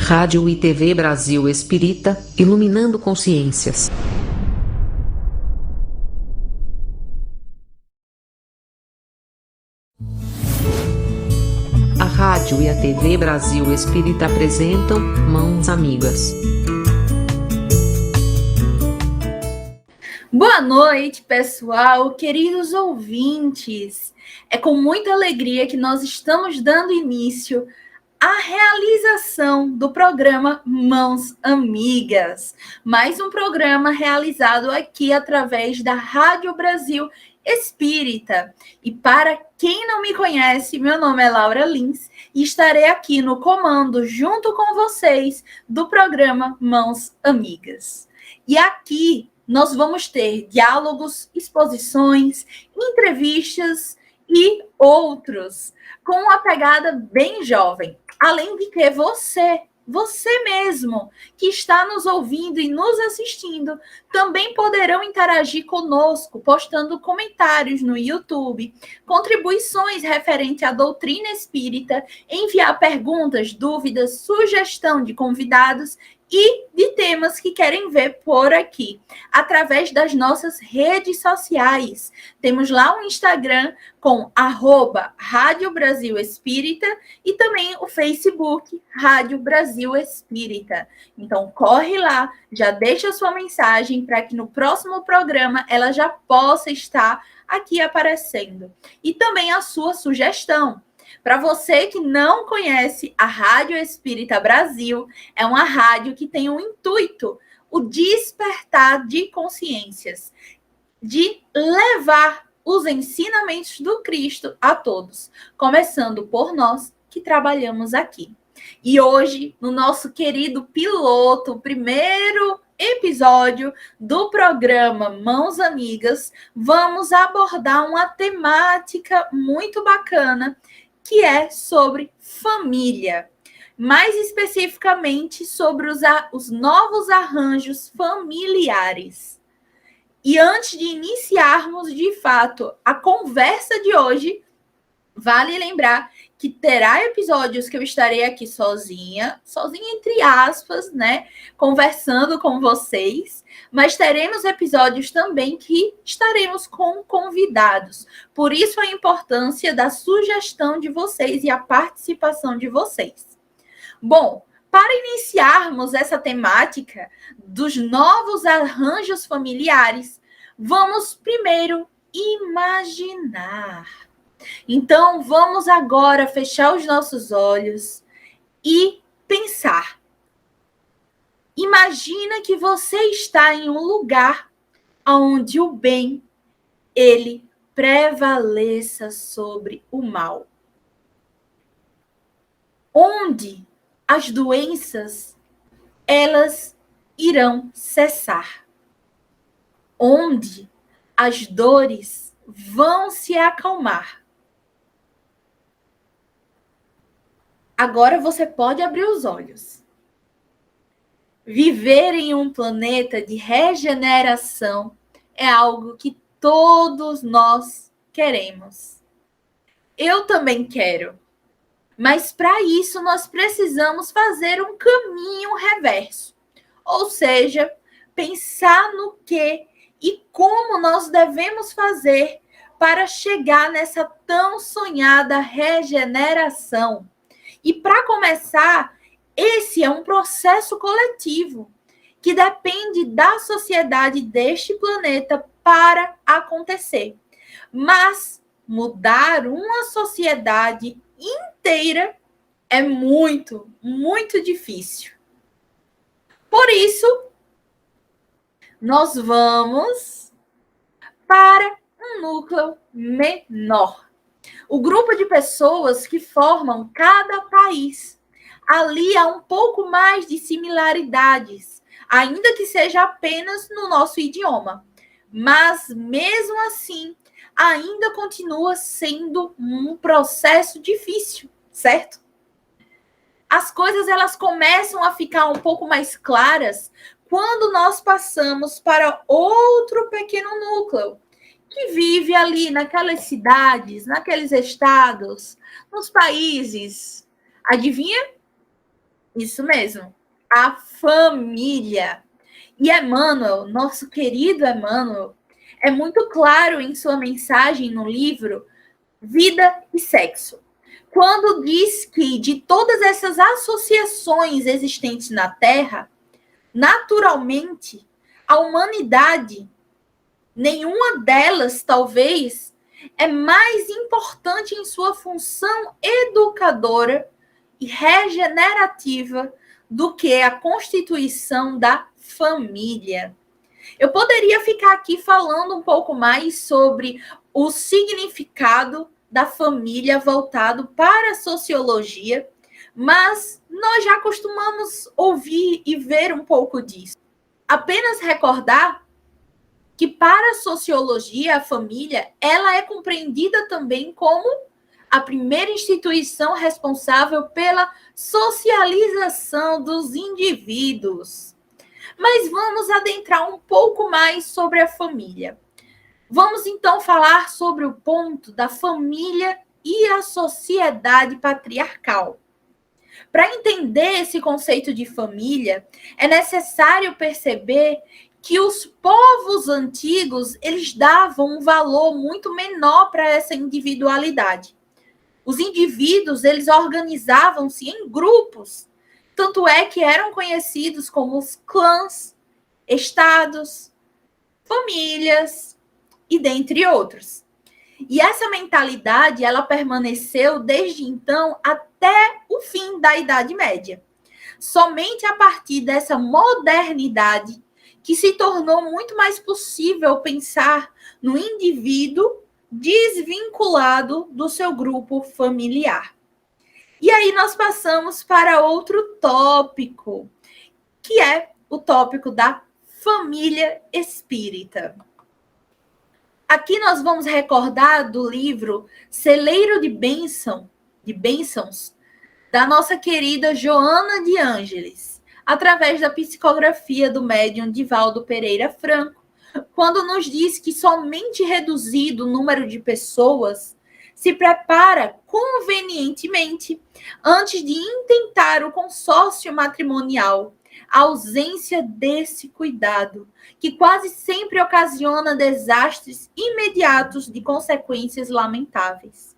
Rádio e TV Brasil Espírita, iluminando consciências. A Rádio e a TV Brasil Espírita apresentam Mãos Amigas. Boa noite, pessoal, queridos ouvintes. É com muita alegria que nós estamos dando início à realização do programa Mãos Amigas. Mais um programa realizado aqui através da Rádio Brasil Espírita. E para quem não me conhece, meu nome é Laura Lins e estarei aqui no comando junto com vocês do programa Mãos Amigas. E aqui nós vamos ter diálogos, exposições, entrevistas e outros, com uma pegada bem jovem. Além de que você mesmo, que está nos ouvindo e nos assistindo, também poderão interagir conosco, postando comentários no YouTube, contribuições referente à doutrina espírita, enviar perguntas, dúvidas, sugestão de convidados e de temas que querem ver por aqui, através das nossas redes sociais. Temos lá o Instagram com @Rádio Brasil Espírita e também o Facebook Rádio Brasil Espírita. Então corre lá, já deixa a sua mensagem para que no próximo programa ela já possa estar aqui aparecendo. E também a sua sugestão. Para você que não conhece, a Rádio Espírita Brasil é uma rádio que tem o intuito, o despertar de consciências, de levar os ensinamentos do Cristo a todos, começando por nós que trabalhamos aqui. E hoje, no nosso querido piloto, o primeiro episódio do programa Mãos Amigas, vamos abordar uma temática muito bacana, que é sobre família. Mais especificamente sobre os novos arranjos familiares. E antes de iniciarmos, de fato, a conversa de hoje, vale lembrar que terá episódios que eu estarei aqui sozinha entre aspas, né, conversando com vocês, mas teremos episódios também que estaremos com convidados. Por isso a importância da sugestão de vocês e a participação de vocês. Bom, para iniciarmos essa temática dos novos arranjos familiares, vamos primeiro imaginar. Então, vamos agora fechar os nossos olhos e pensar. Imagina que você está em um lugar onde o bem, ele prevaleça sobre o mal. Onde as doenças, elas irão cessar. Onde as dores vão se acalmar. Agora você pode abrir os olhos. Viver em um planeta de regeneração é algo que todos nós queremos. Eu também quero. Mas para isso nós precisamos fazer um caminho reverso. Ou seja, pensar no que e como nós devemos fazer para chegar nessa tão sonhada regeneração. E para começar, esse é um processo coletivo que depende da sociedade deste planeta para acontecer. Mas mudar uma sociedade inteira é muito, muito difícil. Por isso, nós vamos para um núcleo menor. O grupo de pessoas que formam cada país. Ali há um pouco mais de similaridades, ainda que seja apenas no nosso idioma. Mas, mesmo assim, ainda continua sendo um processo difícil, certo? As coisas elas começam a ficar um pouco mais claras quando nós passamos para outro pequeno núcleo, que vive ali naquelas cidades, naqueles estados, nos países. Adivinha? Isso mesmo, a família. E Emmanuel, nosso querido Emmanuel, é muito claro em sua mensagem no livro Vida e Sexo, quando diz que de todas essas associações existentes na Terra, naturalmente, a humanidade, nenhuma delas, talvez, é mais importante em sua função educadora e regenerativa do que a constituição da família. Eu poderia ficar aqui falando um pouco mais sobre o significado da família voltado para a sociologia, mas nós já costumamos ouvir e ver um pouco disso. Apenas recordar que para a sociologia, a família, ela é compreendida também como a primeira instituição responsável pela socialização dos indivíduos. Mas vamos adentrar um pouco mais sobre a família. Vamos então falar sobre o ponto da família e a sociedade patriarcal. Para entender esse conceito de família, é necessário perceber que os povos antigos, eles davam um valor muito menor para essa individualidade. Os indivíduos, eles organizavam-se em grupos, tanto é que eram conhecidos como os clãs, estados, famílias e dentre outros. E essa mentalidade, ela permaneceu desde então até o fim da Idade Média. Somente a partir dessa modernidade que se tornou muito mais possível pensar no indivíduo desvinculado do seu grupo familiar. E aí nós passamos para outro tópico, que é o tópico da família espírita. Aqui nós vamos recordar do livro Celeiro de Bênçãos, da nossa querida Joana de Ângeles, através da psicografia do médium Divaldo Pereira Franco, quando nos diz que somente reduzido o número de pessoas se prepara convenientemente antes de intentar o consórcio matrimonial, a ausência desse cuidado, que quase sempre ocasiona desastres imediatos de consequências lamentáveis.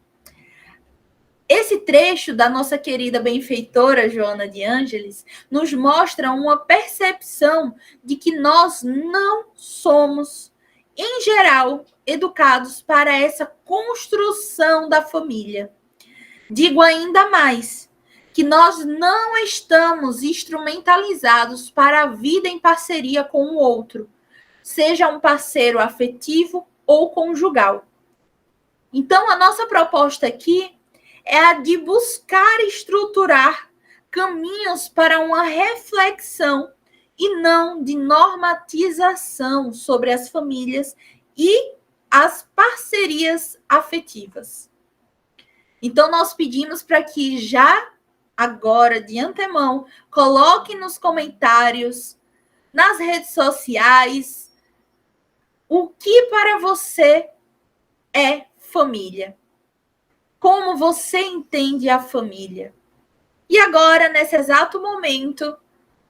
Esse trecho da nossa querida benfeitora Joana de Ângeles nos mostra uma percepção de que nós não somos, em geral, educados para essa construção da família. Digo ainda mais, que nós não estamos instrumentalizados para a vida em parceria com o outro, seja um parceiro afetivo ou conjugal. Então, a nossa proposta aqui é a de buscar estruturar caminhos para uma reflexão e não de normatização sobre as famílias e as parcerias afetivas. Então, nós pedimos para que já agora, de antemão, coloque nos comentários, nas redes sociais, o que para você é família. Como você entende a família. E agora, nesse exato momento,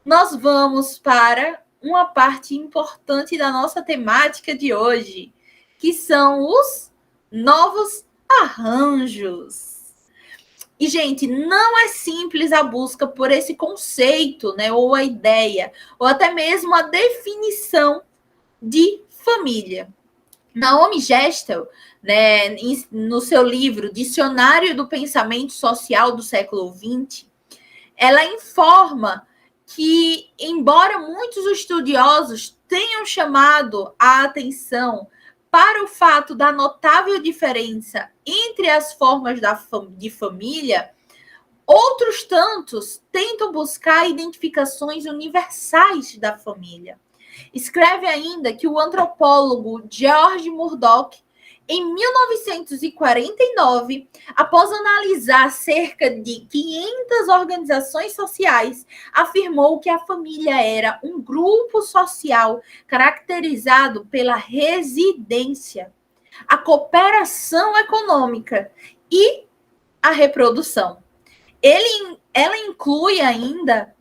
nós vamos para uma parte importante da nossa temática de hoje, que são os novos arranjos. E, gente, não é simples a busca por esse conceito, né, ou a ideia, ou até mesmo a definição de família. Naomi Gestel, né, no seu livro Dicionário do Pensamento Social do século XX, ela informa que, embora muitos estudiosos tenham chamado a atenção para o fato da notável diferença entre as formas de família, outros tantos tentam buscar identificações universais da família. Escreve ainda que o antropólogo George Murdoch, em 1949, após analisar cerca de 500 organizações sociais, afirmou que a família era um grupo social caracterizado pela residência, a cooperação econômica e a reprodução. Ela inclui ainda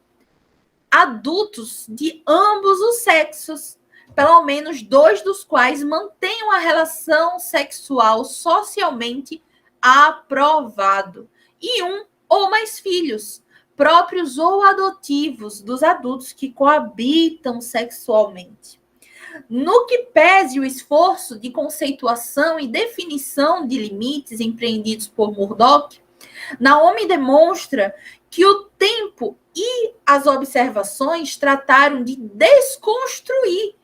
adultos de ambos os sexos, pelo menos 2 dos quais mantêm uma relação sexual socialmente aprovado, e 1 ou mais filhos, próprios ou adotivos, dos adultos que coabitam sexualmente. No que pese o esforço de conceituação e definição de limites empreendidos por Murdoch, Naomi demonstra que o tempo e as observações trataram de desconstruir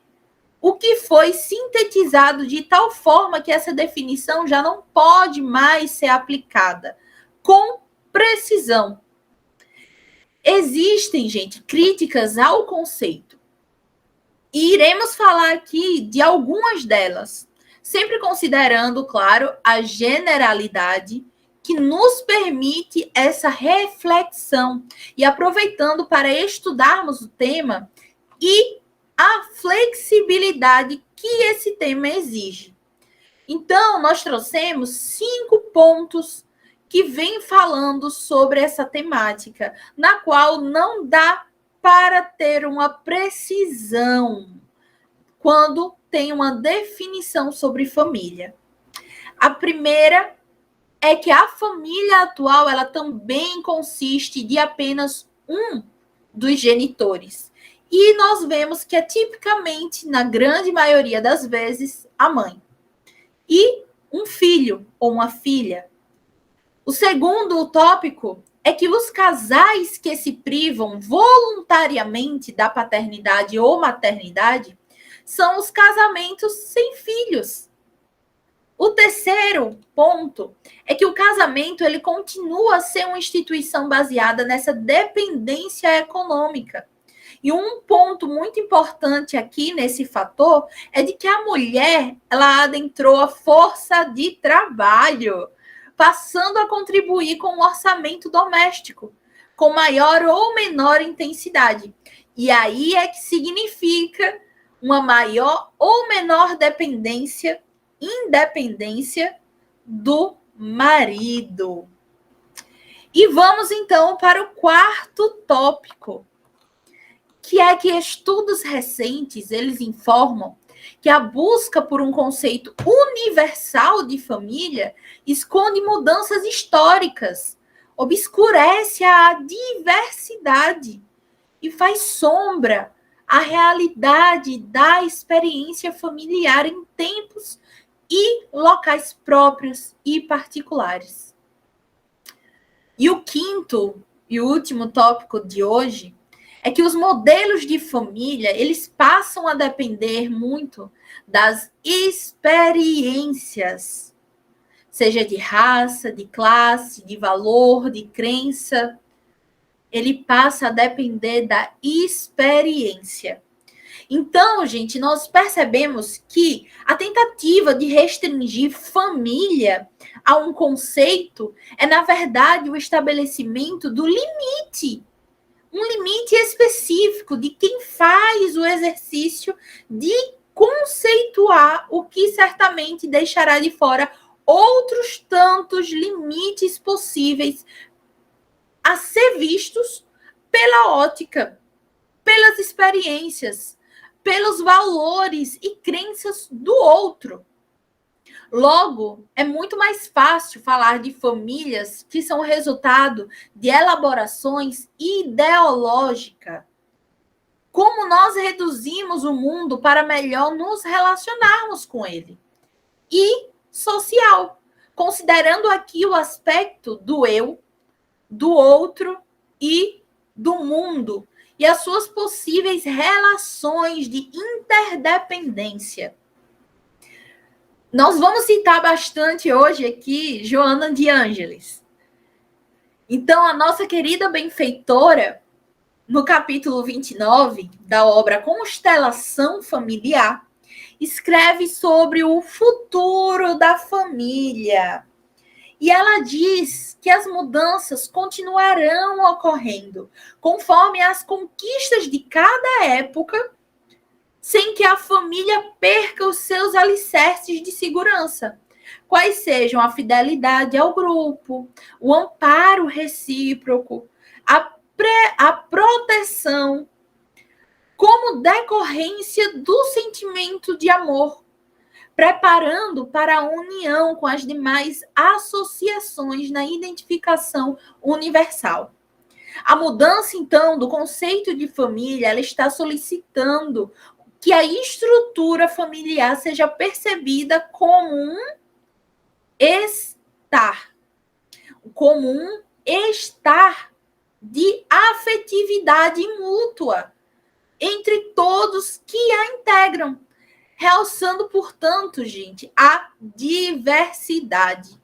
o que foi sintetizado de tal forma que essa definição já não pode mais ser aplicada com precisão. Existem, gente, críticas ao conceito. E iremos falar aqui de algumas delas, sempre considerando, claro, a generalidade que nos permite essa reflexão e aproveitando para estudarmos o tema e a flexibilidade que esse tema exige. Então, nós trouxemos 5 pontos que vêm falando sobre essa temática, na qual não dá para ter uma precisão quando tem uma definição sobre família. A primeira é que a família atual ela também consiste de apenas um dos genitores. E nós vemos que é tipicamente, na grande maioria das vezes, a mãe. E um filho ou uma filha. O segundo tópico é que os casais que se privam voluntariamente da paternidade ou maternidade são os casamentos sem filhos. O terceiro ponto é que o casamento ele continua a ser uma instituição baseada nessa dependência econômica. E um ponto muito importante aqui nesse fator é de que a mulher ela adentrou a força de trabalho, passando a contribuir com o orçamento doméstico, com maior ou menor intensidade. E aí é que significa uma maior ou menor independência do marido. E vamos então para o quarto tópico, que é que estudos recentes, eles informam que a busca por um conceito universal de família esconde mudanças históricas, obscurece a diversidade e faz sombra à realidade da experiência familiar em tempos e locais próprios e particulares. E o quinto e último tópico de hoje é que os modelos de família, eles passam a depender muito das experiências, seja de raça, de classe, de valor, de crença. Ele passa a depender da experiência. Então, gente, nós percebemos que a tentativa de restringir família a um conceito é, na verdade, o estabelecimento do limite. Um limite específico de quem faz o exercício de conceituar o que certamente deixará de fora outros tantos limites possíveis a ser vistos pela ótica, pelas experiências, pelos valores e crenças do outro. Logo, é muito mais fácil falar de famílias que são resultado de elaborações ideológicas. Como nós reduzimos o mundo para melhor nos relacionarmos com ele. E social, considerando aqui o aspecto do eu, do outro e do mundo, e as suas possíveis relações de interdependência. Nós vamos citar bastante hoje aqui Joana de Ângeles. Então, a nossa querida benfeitora, no capítulo 29 da obra Constelação Familiar, escreve sobre o futuro da família. E ela diz que as mudanças continuarão ocorrendo conforme as conquistas de cada época, sem que a família perca os seus alicerces de segurança. Quais sejam a fidelidade ao grupo, o amparo recíproco, a proteção como decorrência do sentimento de amor, preparando para a união com as demais associações na identificação universal. A mudança, então, do conceito de família, ela está solicitando que a estrutura familiar seja percebida como um estar de afetividade mútua entre todos que a integram, realçando, portanto, gente, a diversidade.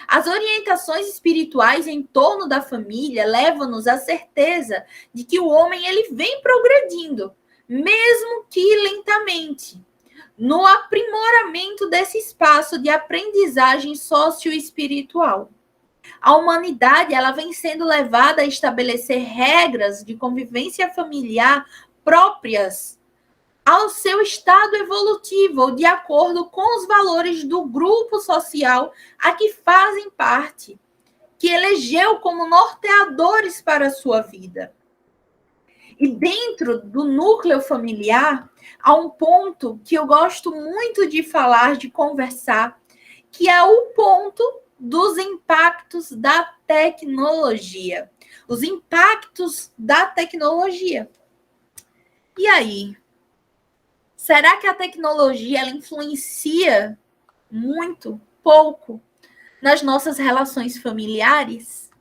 As orientações espirituais em torno da família levam-nos à certeza de que o homem ele vem progredindo, mesmo que lentamente, no aprimoramento desse espaço de aprendizagem socioespiritual. A humanidade ela vem sendo levada a estabelecer regras de convivência familiar próprias ao seu estado evolutivo, ou de acordo com os valores do grupo social a que fazem parte, que elegeu como norteadores para a sua vida. E dentro do núcleo familiar, há um ponto que eu gosto muito de falar, de conversar, que é o ponto dos impactos da tecnologia. Os impactos da tecnologia. E aí? Será que a tecnologia ela influencia muito, pouco, nas nossas relações familiares?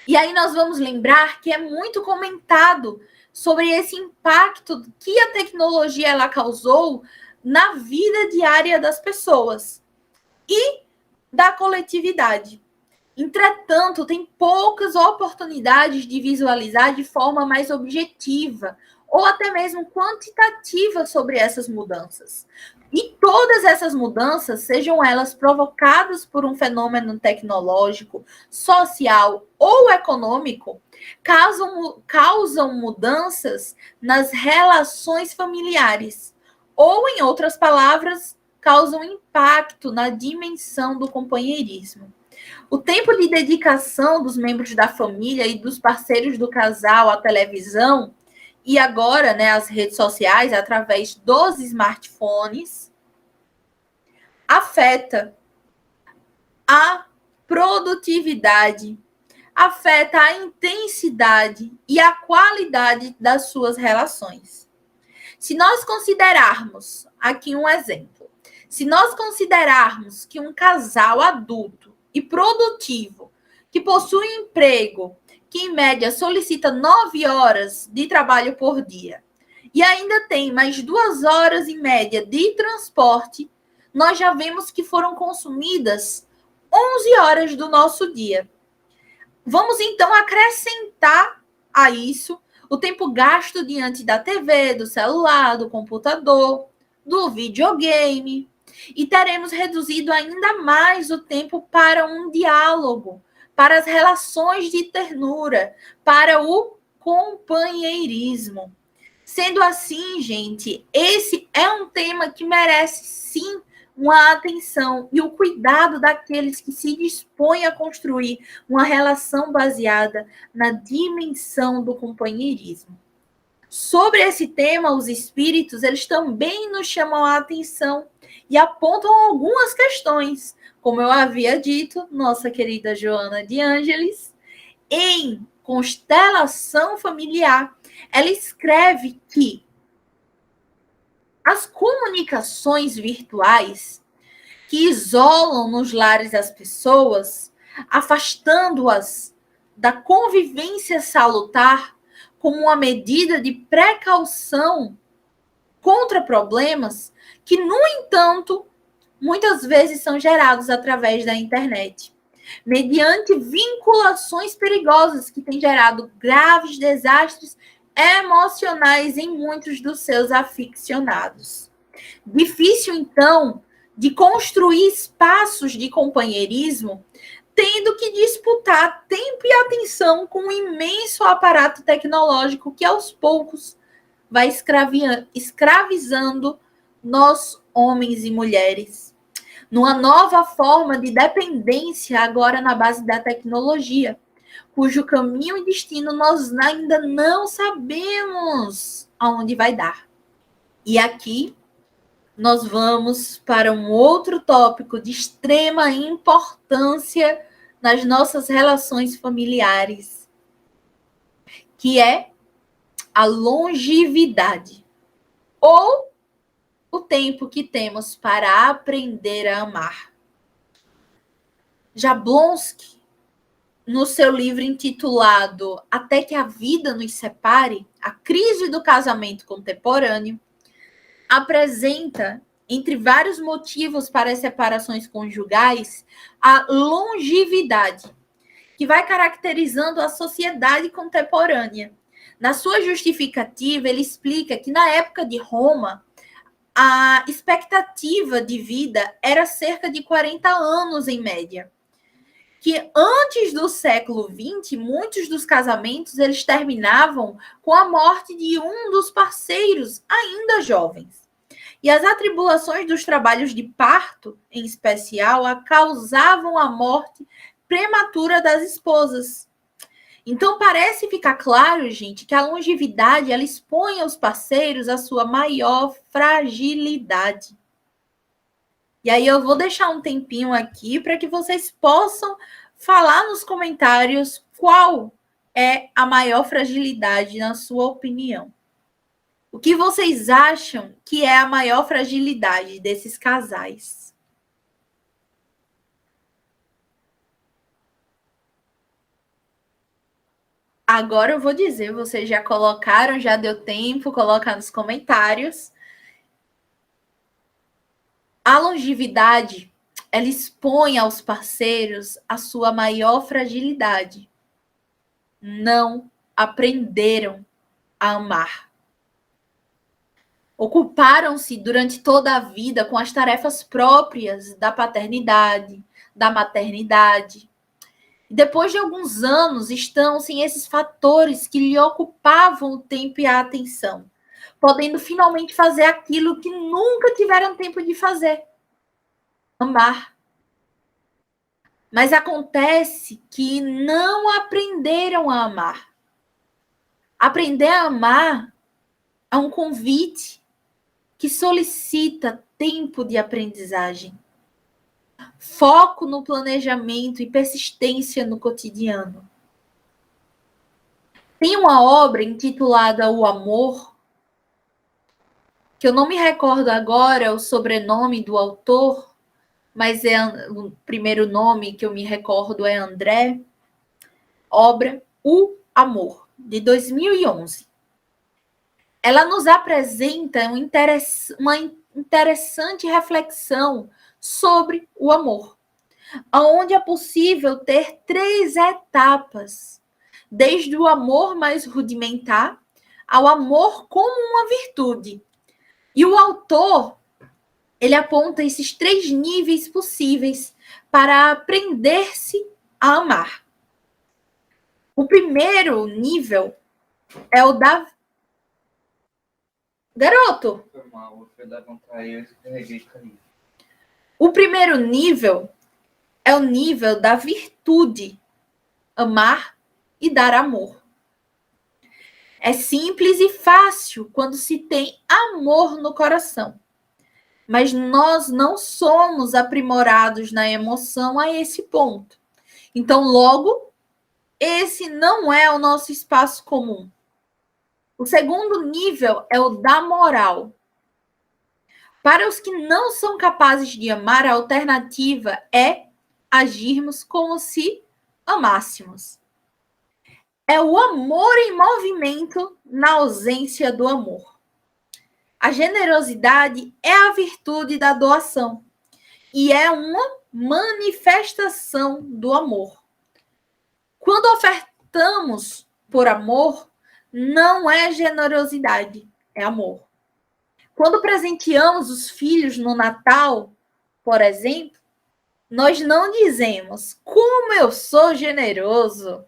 E aí nós vamos lembrar que é muito comentado sobre esse impacto que a tecnologia ela causou na vida diária das pessoas e da coletividade. Entretanto, tem poucas oportunidades de visualizar de forma mais objetiva ou até mesmo quantitativa sobre essas mudanças. E todas essas mudanças, sejam elas provocadas por um fenômeno tecnológico, social ou econômico, causam mudanças nas relações familiares. Ou, em outras palavras, causam impacto na dimensão do companheirismo. O tempo de dedicação dos membros da família e dos parceiros do casal à televisão e agora, né, as redes sociais, através dos smartphones, afeta a produtividade, afeta a intensidade e a qualidade das suas relações. Se nós considerarmos, aqui um exemplo, se nós considerarmos que um casal adulto e produtivo, que possui emprego, que em média solicita 9 horas de trabalho por dia, e ainda tem mais 2 horas em média de transporte, nós já vemos que foram consumidas 11 horas do nosso dia. Vamos então acrescentar a isso o tempo gasto diante da TV, do celular, do computador, do videogame, e teremos reduzido ainda mais o tempo para um diálogo, para as relações de ternura, para o companheirismo. Sendo assim, gente, esse é um tema que merece, sim, uma atenção e o cuidado daqueles que se dispõem a construir uma relação baseada na dimensão do companheirismo. Sobre esse tema, os espíritos, eles também nos chamam a atenção e apontam algumas questões. Como eu havia dito, nossa querida Joana de Ângeles, em Constelação Familiar, ela escreve que as comunicações virtuais que isolam nos lares as pessoas, afastando-as da convivência salutar como uma medida de precaução contra problemas que, no entanto, muitas vezes são gerados através da internet, mediante vinculações perigosas que têm gerado graves desastres emocionais em muitos dos seus aficionados. Difícil, então, de construir espaços de companheirismo, tendo que disputar tempo e atenção com um imenso aparato tecnológico que, aos poucos, vai escravizando nós, homens e mulheres, numa nova forma de dependência agora na base da tecnologia, cujo caminho e destino nós ainda não sabemos aonde vai dar. E aqui nós vamos para um outro tópico de extrema importância nas nossas relações familiares, que é a longevidade, ou o tempo que temos para aprender a amar. Jablonski, no seu livro intitulado Até que a Vida nos Separe, a crise do casamento contemporâneo, apresenta, entre vários motivos para as separações conjugais, a longevidade, que vai caracterizando a sociedade contemporânea. Na sua justificativa, ele explica que na época de Roma, a expectativa de vida era cerca de 40 anos em média. Que antes do século XX, muitos dos casamentos eles terminavam com a morte de um dos parceiros, ainda jovens. E as atribulações dos trabalhos de parto, em especial, causavam a morte prematura das esposas. Então, parece ficar claro, gente, que a longevidade ela expõe aos parceiros a sua maior fragilidade. E aí eu vou deixar um tempinho aqui para que vocês possam falar nos comentários qual é a maior fragilidade na sua opinião. O que vocês acham que é a maior fragilidade desses casais? Agora eu vou dizer, vocês já colocaram, já deu tempo, colocar nos comentários. A longevidade, ela expõe aos parceiros a sua maior fragilidade. Não aprenderam a amar. Ocuparam-se durante toda a vida com as tarefas próprias da paternidade, da maternidade. Depois de alguns anos, estão sem esses fatores que lhe ocupavam o tempo e a atenção, podendo finalmente fazer aquilo que nunca tiveram tempo de fazer: amar. Mas acontece que não aprenderam a amar. Aprender a amar é um convite que solicita tempo de aprendizagem, foco no planejamento e persistência no cotidiano. Tem uma obra intitulada O Amor, que eu não me recordo agora o sobrenome do autor, mas o primeiro nome que eu me recordo é André, obra O Amor, de 2011. Ela nos apresenta uma interessante reflexão sobre o amor, onde é possível ter 3 etapas, desde o amor mais rudimentar ao amor como uma virtude. E o autor, ele aponta esses 3 níveis possíveis para aprender-se a amar. O primeiro nível é o da... Garoto! O primeiro nível é o nível da virtude, amar e dar amor. É simples e fácil quando se tem amor no coração. Mas nós não somos aprimorados na emoção a esse ponto. Então, logo, esse não é o nosso espaço comum. O segundo nível é o da moral. Para os que não são capazes de amar, a alternativa é agirmos como se amássemos. É o amor em movimento na ausência do amor. A generosidade é a virtude da doação e é uma manifestação do amor. Quando ofertamos por amor, não é generosidade, é amor. Quando presenteamos os filhos no Natal, por exemplo, nós não dizemos como eu sou generoso.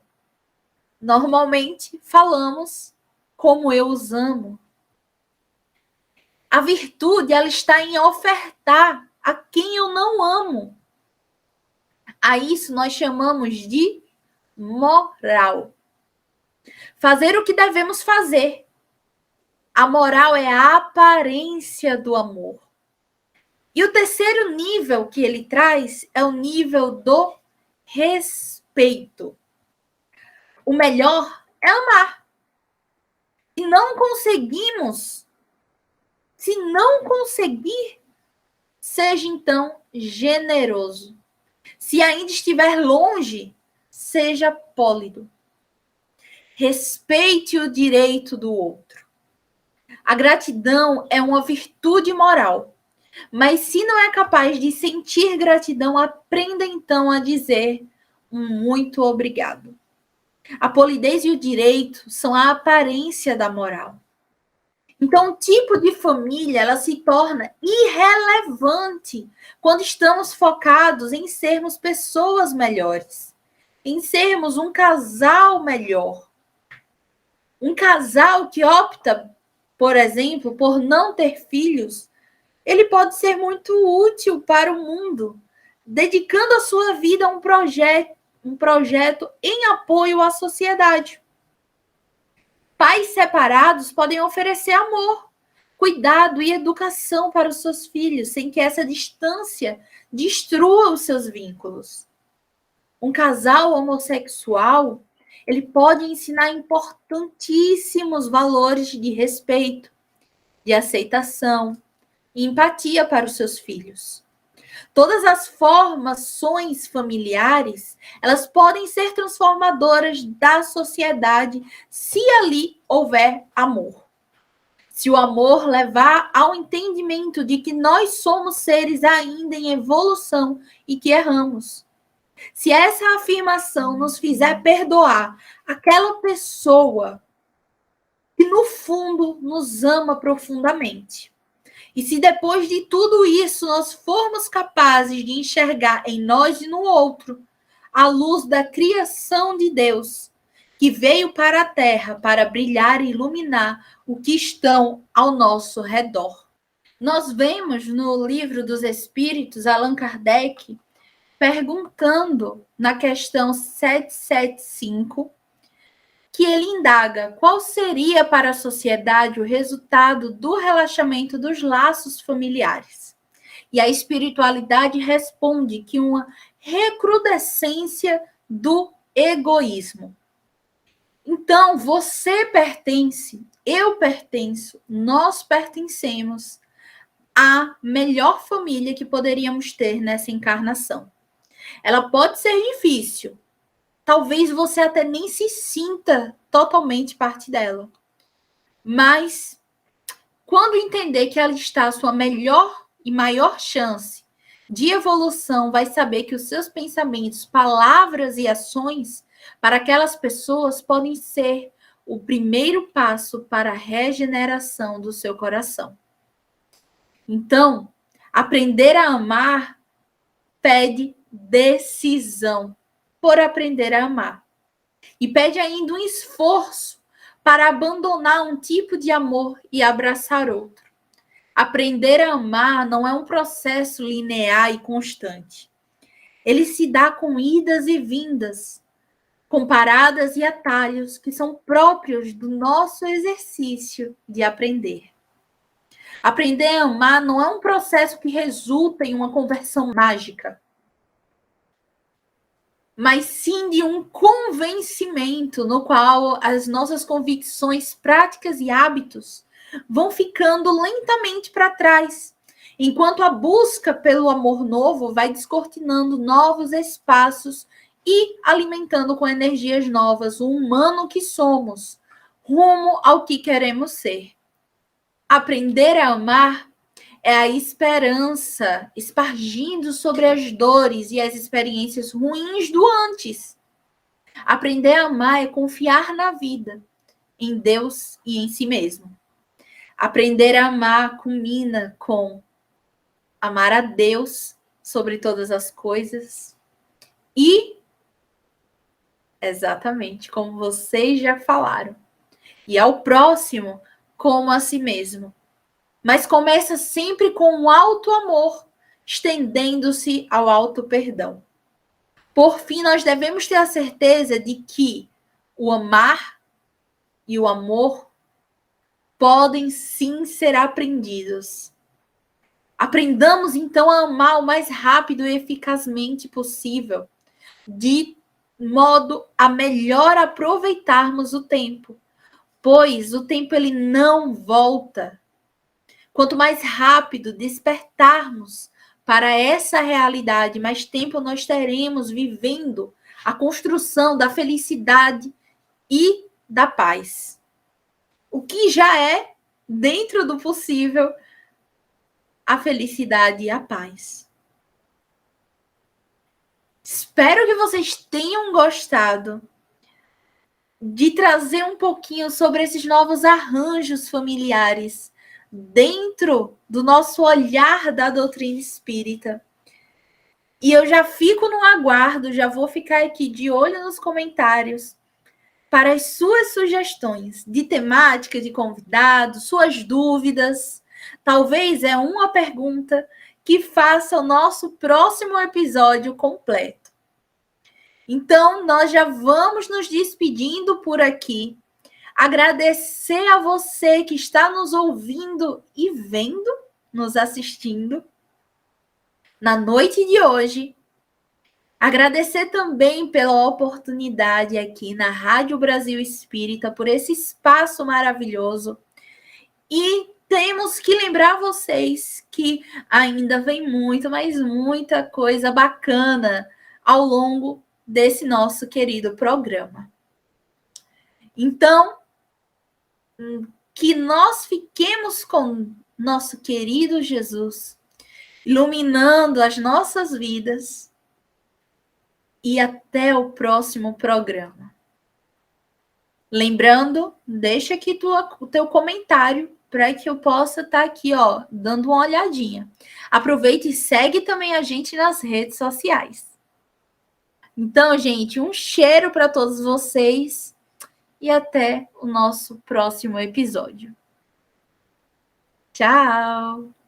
Normalmente falamos como eu os amo. A virtude, ela está em ofertar a quem eu não amo. A isso nós chamamos de moral. Fazer o que devemos fazer. A moral é a aparência do amor. E o terceiro nível que ele traz é o nível do respeito. O melhor é amar. Se não conseguir, seja então generoso. Se ainda estiver longe, seja polido. Respeite o direito do outro. A gratidão é uma virtude moral. Mas se não é capaz de sentir gratidão, aprenda então a dizer um muito obrigado. A polidez e o direito são a aparência da moral. Então, o tipo de família, ela se torna irrelevante quando estamos focados em sermos pessoas melhores, em sermos um casal melhor. Um casal que opta, por exemplo, por não ter filhos, ele pode ser muito útil para o mundo, dedicando a sua vida a um projeto em apoio à sociedade. Pais separados podem oferecer amor, cuidado e educação para os seus filhos, sem que essa distância destrua os seus vínculos. Um casal homossexual, ele pode ensinar importantíssimos valores de respeito, de aceitação e empatia para os seus filhos. Todas as formações familiares, elas podem ser transformadoras da sociedade se ali houver amor. Se o amor levar ao entendimento de que nós somos seres ainda em evolução e que erramos. Se essa afirmação nos fizer perdoar aquela pessoa que no fundo nos ama profundamente. E se depois de tudo isso nós formos capazes de enxergar em nós e no outro a luz da criação de Deus, que veio para a Terra para brilhar e iluminar o que estão ao nosso redor. Nós vemos no Livro dos Espíritos, Allan Kardec perguntando na questão 775, que ele indaga qual seria para a sociedade o resultado do relaxamento dos laços familiares. E a espiritualidade responde que uma recrudescência do egoísmo. Então, você pertence, eu pertenço, nós pertencemos à melhor família que poderíamos ter nessa encarnação. Ela pode ser difícil, talvez você até nem se sinta totalmente parte dela. Mas, quando entender que ela está à sua melhor e maior chance de evolução, vai saber que os seus pensamentos, palavras e ações para aquelas pessoas podem ser o primeiro passo para a regeneração do seu coração. Então, aprender a amar pede decisão por aprender a amar. E pede ainda um esforço para abandonar um tipo de amor e abraçar outro. Aprender a amar não é um processo linear e constante. Ele se dá com idas e vindas, com paradas e atalhos que são próprios do nosso exercício de aprender. Aprender a amar não é um processo que resulta em uma conversão mágica, mas sim de um convencimento no qual as nossas convicções, práticas e hábitos vão ficando lentamente para trás, enquanto a busca pelo amor novo vai descortinando novos espaços e alimentando com energias novas o humano que somos, rumo ao que queremos ser. Aprender a amar é a esperança espargindo sobre as dores e as experiências ruins do antes. Aprender a amar é confiar na vida, em Deus e em si mesmo. Aprender a amar culmina com amar a Deus sobre todas as coisas e, exatamente como vocês já falaram, e ao próximo como a si mesmo. mas começa sempre com o alto amor, estendendo-se ao alto perdão. Por fim, nós devemos ter a certeza de que o amar e o amor podem sim ser aprendidos. Aprendamos então a amar o mais rápido e eficazmente possível, de modo a melhor aproveitarmos o tempo, pois o tempo ele não volta. Quanto mais rápido despertarmos para essa realidade, mais tempo nós teremos vivendo a construção da felicidade e da paz. O que já é, dentro do possível, a felicidade e a paz. Espero que vocês tenham gostado de trazer um pouquinho sobre esses novos arranjos familiares dentro do nosso olhar da doutrina espírita. E eu já fico no aguardo, já vou ficar aqui de olho nos comentários para as suas sugestões de temática, de convidados, suas dúvidas. Talvez é uma pergunta que faça o nosso próximo episódio completo. Então, nós já vamos nos despedindo por aqui. Agradecer a você que está nos ouvindo e vendo, nos assistindo na noite de hoje. Agradecer também pela oportunidade aqui na Rádio Brasil Espírita, por esse espaço maravilhoso. E temos que lembrar vocês que ainda vem muito, mas muita coisa bacana ao longo desse nosso querido programa. Então, que nós fiquemos com nosso querido Jesus, iluminando as nossas vidas. E até o próximo programa. Lembrando, deixa aqui o teu comentário para que eu possa estar aqui, dando uma olhadinha. Aproveita e segue também a gente nas redes sociais. Então, gente, um cheiro para todos vocês e até o nosso próximo episódio. Tchau!